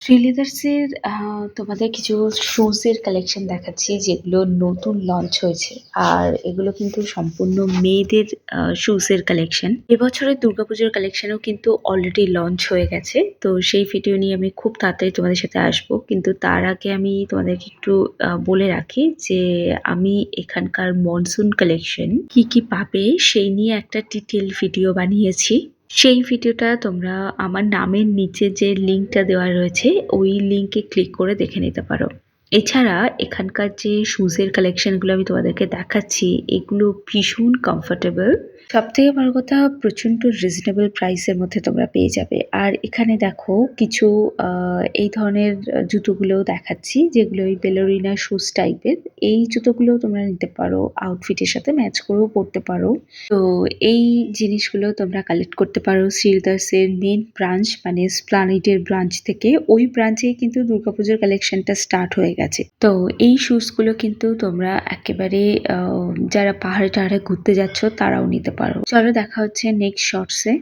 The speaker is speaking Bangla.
শ্রীলেদার্সের তোমাদের কিছু শুজ এর কালেকশন দেখাচ্ছি যেগুলো নতুন লঞ্চ হয়েছে। আর এগুলো কিন্তু সম্পূর্ণ মেয়েদের শুজ এর কালেকশন। এবছরের দুর্গাপুজোর কালেকশনও কিন্তু অলরেডি লঞ্চ হয়ে গেছে। তো সেই ভিডিও নিয়ে আমি খুব তাড়াতাড়ি তোমাদের সাথে আসবো। কিন্তু তার আগে আমি তোমাদেরকে একটু বলে রাখি যে আমি এখানকার মনসুন কালেকশন কি কি পাবে সেই নিয়ে একটা ডিটেল ভিডিও বানিয়েছি। সেই ভিডিওটা তোমরা আমার নামের নিচে যে লিঙ্কটা দেওয়া রয়েছে ওই লিঙ্কে ক্লিক করে দেখে নিতে পারো। এছাড়া এখানকার যে শুজের কালেকশনগুলো আমি তোমাদেরকে দেখাচ্ছি এগুলো ভীষণ কমফোর্টেবল। সব থেকে বড় কথা প্রচণ্ড রিজনেবল প্রাইসের মধ্যে তোমরা পেয়ে যাবে। আর এখানে দেখো কিছু এই ধরনের জুতোগুলোও দেখাচ্ছি যেগুলো ওই বেলোরিনা শুজ টাইপের। এই জুতোগুলো তোমরা নিতে পারো, আউটফিটের সাথে ম্যাচ করেও পরতে পারো। তো এই জিনিসগুলো তোমরা কালেক্ট করতে পারো শ্রীলেদার্সের মেন ব্রাঞ্চ মানে এসপ্লানেডের ব্রাঞ্চ থেকে। ওই ব্রাঞ্চেই কিন্তু দুর্গাপুজোর কালেকশনটা স্টার্ট হয়ে গেছে। তো এই শুজগুলো কিন্তু তোমরা একেবারে যারা পাহাড়ে টাহাড়ে ঘুরতে যাচ্ছ তারাও নিতে পারো। চলো দেখা হচ্ছে নেক্সট শর্টসে।